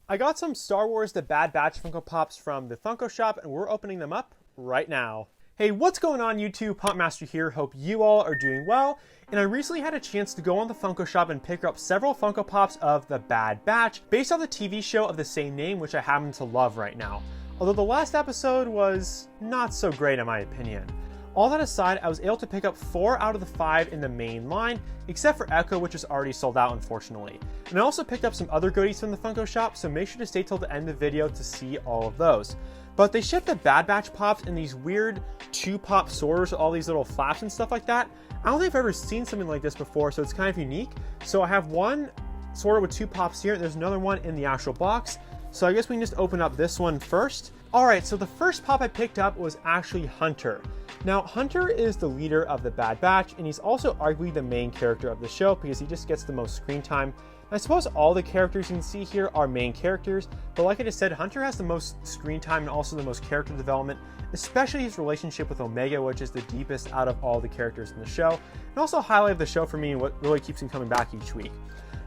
I got some Star Wars The Bad Batch Funko Pops from the Funko shop, and we're opening them up right now. Hey, what's going on YouTube? Popmaster here. Hope you all are doing well. And I recently had a chance to go on the Funko shop and pick up several Funko Pops of The Bad Batch based on the TV show of the same name, which I happen to love right now. Although the last episode was not so great in my opinion. All that aside, I was able to pick up 4 out of the 5 in the main line, except for Echo, which is already sold out, unfortunately. And I also picked up some other goodies from the Funko shop, so make sure to stay till the end of the video to see all of those. But they shipped the Bad Batch Pops in these weird 2-pop sorters with all these little flaps and stuff like that. I don't think I've ever seen something like this before, so it's kind of unique. So I have one sorter with 2 pops here, and there's another one in the actual box. So I guess we can just open up this one first. Alright, so the first pop I picked up was actually Hunter. Now, Hunter is the leader of the Bad Batch, and he's also arguably the main character of the show because he just gets the most screen time. I suppose all the characters you can see here are main characters, but like I just said, Hunter has the most screen time and also the most character development, especially his relationship with Omega, which is the deepest out of all the characters in the show, and also a highlight of the show for me and what really keeps him coming back each week.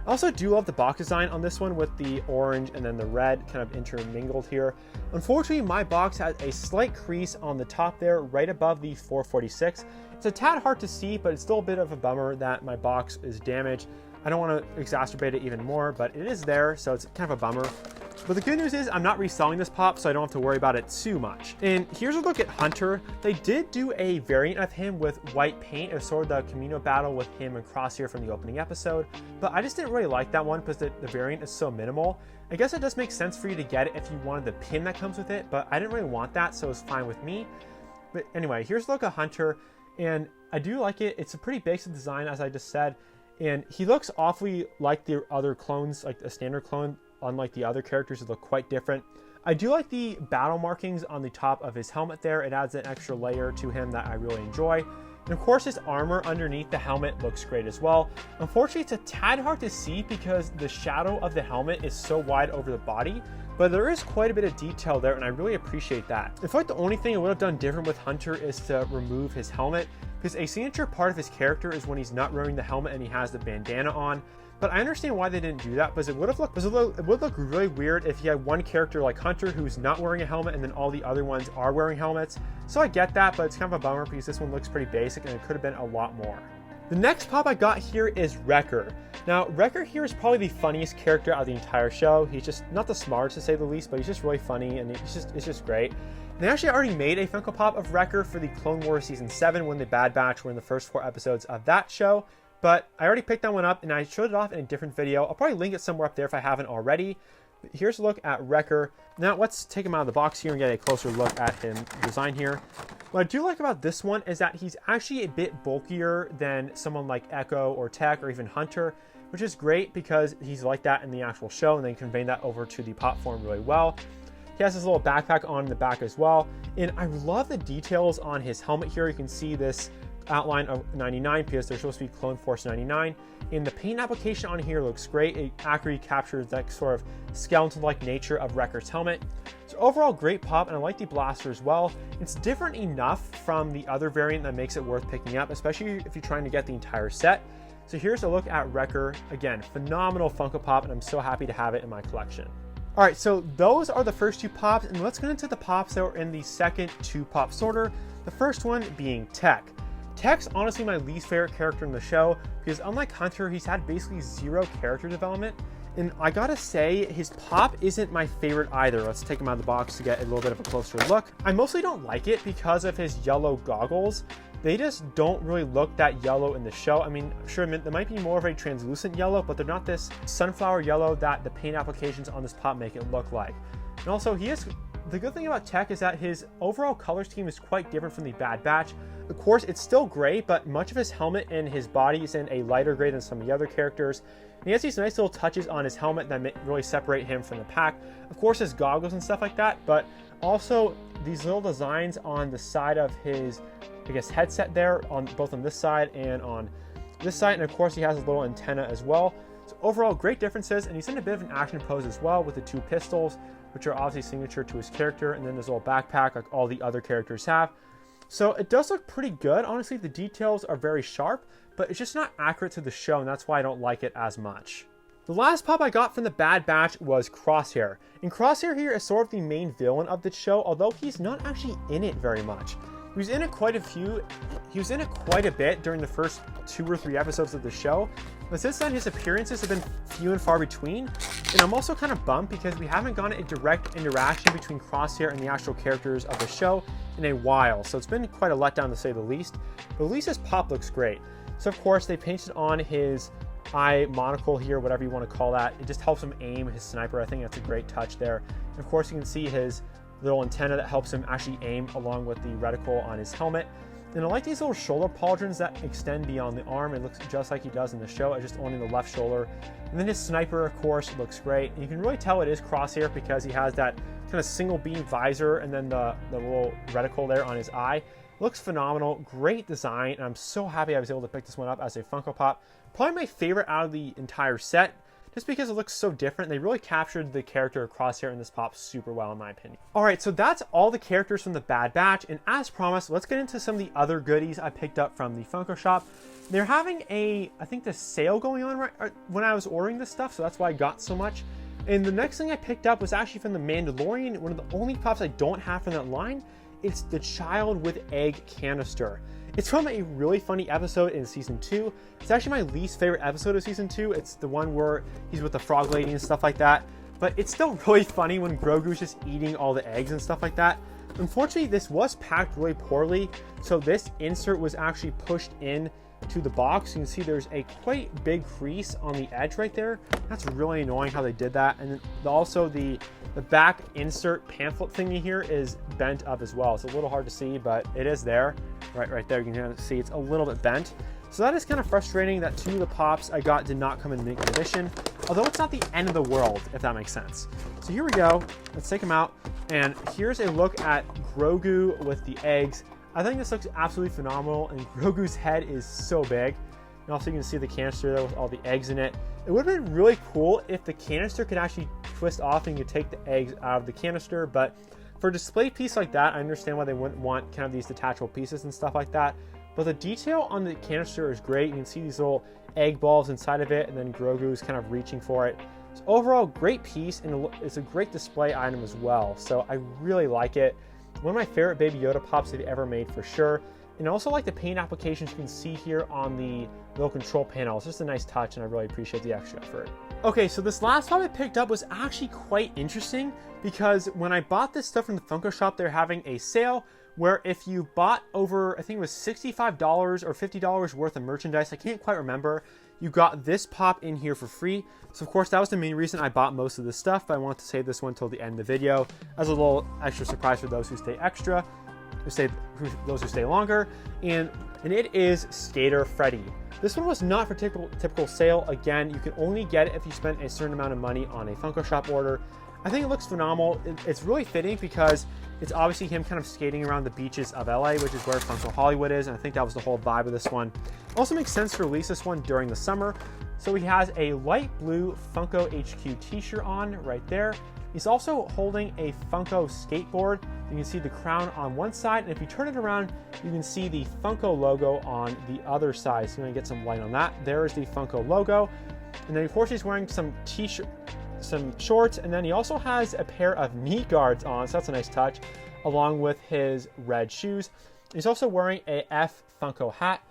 I also do love the box design on this one with the orange and then the red kind of intermingled here. Unfortunately, my box has a slight crease on the top there, right above the 446. It's a tad hard to see, but it's still a bit of a bummer that my box is damaged. I don't want to exacerbate it even more, but it is there, so it's kind of a bummer. But the good news is I'm not reselling this pop, so I don't have to worry about it too much. And here's a look at Hunter. They did do a variant of him with white paint. It was sort of the Camino battle with him and Crosshair from the opening episode. But I just didn't really like that one because the variant is so minimal. I guess it does make sense for you to get it if you wanted the pin that comes with it, but I didn't really want that, so it's fine with me. But anyway, here's a look at Hunter, and I do like it. It's a pretty basic design, as I just said. And he looks awfully like the other clones, like a standard clone. Unlike the other characters, that look quite different. I do like the battle markings on the top of his helmet there. It adds an extra layer to him that I really enjoy. And of course, his armor underneath the helmet looks great as well. Unfortunately, it's a tad hard to see because the shadow of the helmet is so wide over the body, but there is quite a bit of detail there, and I really appreciate that. In fact, the only thing I would have done different with Hunter is to remove his helmet, because a signature part of his character is when he's not wearing the helmet and he has the bandana on. But I understand why they didn't do that, because it would look really weird if you had one character like Hunter who's not wearing a helmet and then all the other ones are wearing helmets. So I get that, but it's kind of a bummer because this one looks pretty basic and it could have been a lot more. The next pop I got here is Wrecker. Now, Wrecker here is probably the funniest character out of the entire show. He's just not the smartest to say the least, but he's just really funny and it's just great. They actually already made a Funko Pop of Wrecker for the Clone Wars Season 7 when the Bad Batch were in the first 4 episodes of that show. But I already picked that one up and I showed it off in a different video. I'll probably link it somewhere up there if I haven't already. But here's a look at Wrecker. Now let's take him out of the box here and get a closer look at him design here. What I do like about this one is that he's actually a bit bulkier than someone like Echo or Tech or even Hunter, which is great because he's like that in the actual show and then conveying that over to the pop form really well. He has this little backpack on the back as well. And I love the details on his helmet here. You can see this outline of 99 because they're supposed to be Clone Force 99, and the paint application on here looks great. It accurately captures that sort of skeleton-like nature of Wrecker's helmet. So overall, great pop, and I like the blaster as well. It's different enough from the other variant that makes it worth picking up, especially if you're trying to get the entire set. So here's a look at Wrecker. Again, phenomenal Funko Pop, and I'm so happy to have it in my collection. All right, so those are the first 2 pops, and let's get into the pops that were in the second 2-pop sorter. The first one being Tech. Tech's honestly my least favorite character in the show because unlike Hunter, he's had basically 0 character development. And I gotta say, his pop isn't my favorite either. Let's take him out of the box to get a little bit of a closer look. I mostly don't like it because of his yellow goggles. They just don't really look that yellow in the show. I mean, sure, there might be more of a translucent yellow, but they're not this sunflower yellow that the paint applications on this pop make it look like. And also, the good thing about Tech is that his overall color scheme is quite different from the Bad Batch. Of course, it's still gray, but much of his helmet and his body is in a lighter gray than some of the other characters. And he has these nice little touches on his helmet that really separate him from the pack. Of course, his goggles and stuff like that, but also these little designs on the side of his, I guess, headset there, both on this side and on this side. And of course, he has a little antenna as well. So overall, great differences, and he's in a bit of an action pose as well with the 2 pistols, which are obviously signature to his character, and then this little backpack like all the other characters have. So it does look pretty good. Honestly, the details are very sharp, but it's just not accurate to the show, and that's why I don't like it as much. The last pop I got from the Bad Batch was Crosshair. And Crosshair here is sort of the main villain of the show, although he's not actually in it very much. He was in it quite a bit during the first 2 or 3 episodes of the show, but since then his appearances have been few and far between, and I'm also kind of bummed because we haven't gotten a direct interaction between Crosshair and the actual characters of the show in a while, so it's been quite a letdown to say the least, but at least his pop looks great. So of course they painted on his eye monocle here, whatever you want to call that. It just helps him aim his sniper. I think that's a great touch there. And of course you can see his little antenna that helps him actually aim along with the reticle on his helmet. And I like these little shoulder pauldrons that extend beyond the arm. It looks just like he does in the show, just only the left shoulder. And then his sniper, of course, looks great. And you can really tell it is Crosshair because he has that kind of single beam visor and then the little reticle there on his eye. Looks phenomenal, great design, and I'm so happy I was able to pick this one up as a Funko Pop. Probably my favorite out of the entire set, just because it looks so different. They really captured the character of Crosshair in this pop super well, in my opinion. Alright, so that's all the characters from the Bad Batch, and as promised, let's get into some of the other goodies I picked up from the Funko shop. They're having I think the sale going on right when I was ordering this stuff, so that's why I got so much. And the next thing I picked up was actually from the Mandalorian, one of the only pops I don't have from that line. It's the Child with Egg Canister. It's from a really funny episode in season 2. It's actually my least favorite episode of season 2. It's the one where he's with the frog lady and stuff like that. But it's still really funny when Grogu's just eating all the eggs and stuff like that. Unfortunately, this was packed really poorly, so this insert was actually pushed in to the box. You can see there's a quite big crease on the edge right there. That's really annoying how they did that. And then also the back insert pamphlet thingy here is bent up as well. It's a little hard to see, but it is there. Right there, you can kind of see it's a little bit bent. So that is kind of frustrating that 2 of the pops I got did not come in mint condition, although it's not the end of the world, if that makes sense. So here we go. Let's take them out. And here's a look at Grogu with the eggs. I think this looks absolutely phenomenal, and Grogu's head is so big. And also you can see the canister there with all the eggs in it. It would have been really cool if the canister could actually twist off and you could take the eggs out of the canister, but for a display piece like that, I understand why they wouldn't want kind of these detachable pieces and stuff like that. But the detail on the canister is great. You can see these little egg balls inside of it, and then Grogu's kind of reaching for it. So overall, great piece, and it's a great display item as well. So I really like it. One of my favorite Baby Yoda pops they've ever made for sure. And I also like the paint applications you can see here on the little control panel. It's just a nice touch, and I really appreciate the extra effort. Okay, so this last pop I picked up was actually quite interesting because when I bought this stuff from the Funko shop, they're having a sale where if you bought over, I think it was $65 or $50 worth of merchandise, I can't quite remember, you got this pop in here for free. So of course that was the main reason I bought most of this stuff, but I wanted to save this one till the end of the video as a little extra surprise for those who stay extra, those who stay longer, and it is Skater Freddy. This one was not for typical sale. Again, you can only get it if you spend a certain amount of money on a Funko Shop order. I think it looks phenomenal. It's really fitting because it's obviously him kind of skating around the beaches of LA, which is where Funko Hollywood is, and I think that was the whole vibe of this one. It also makes sense to release this one during the summer. So he has a light blue Funko HQ t-shirt on right there. He's also holding a Funko skateboard. You can see the crown on one side, and if you turn it around, you can see the Funko logo on the other side. So you're gonna get some light on that. There is the Funko logo. And then of course he's wearing some shorts, and then he also has a pair of knee guards on, so that's a nice touch, along with his red shoes. He's also wearing a F Funko hat.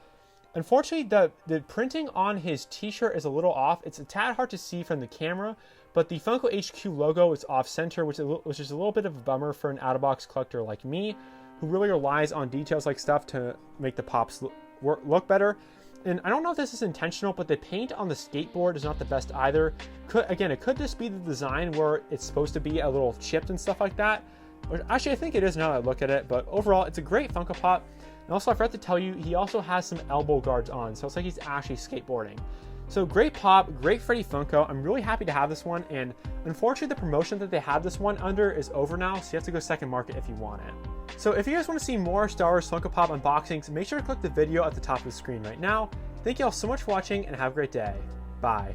Unfortunately, the printing on his t-shirt is a little off. It's a tad hard to see from the camera, but the Funko HQ logo is off-center, which is a little bit of a bummer for an out-of-box collector like me, who really relies on details like stuff to make the pops look better. And I don't know if this is intentional, but the paint on the skateboard is not the best either. Again, it could just be the design where it's supposed to be a little chipped and stuff like that. But actually, I think it is now that I look at it. But overall, it's a great Funko Pop. And also, I forgot to tell you, he also has some elbow guards on. So it's like he's actually skateboarding. So great pop, great Freddy Funko. I'm really happy to have this one. And unfortunately, the promotion that they have this one under is over now. So you have to go second market if you want it. So if you guys want to see more Star Wars Funko Pop unboxings, make sure to click the video at the top of the screen right now. Thank you all so much for watching and have a great day. Bye.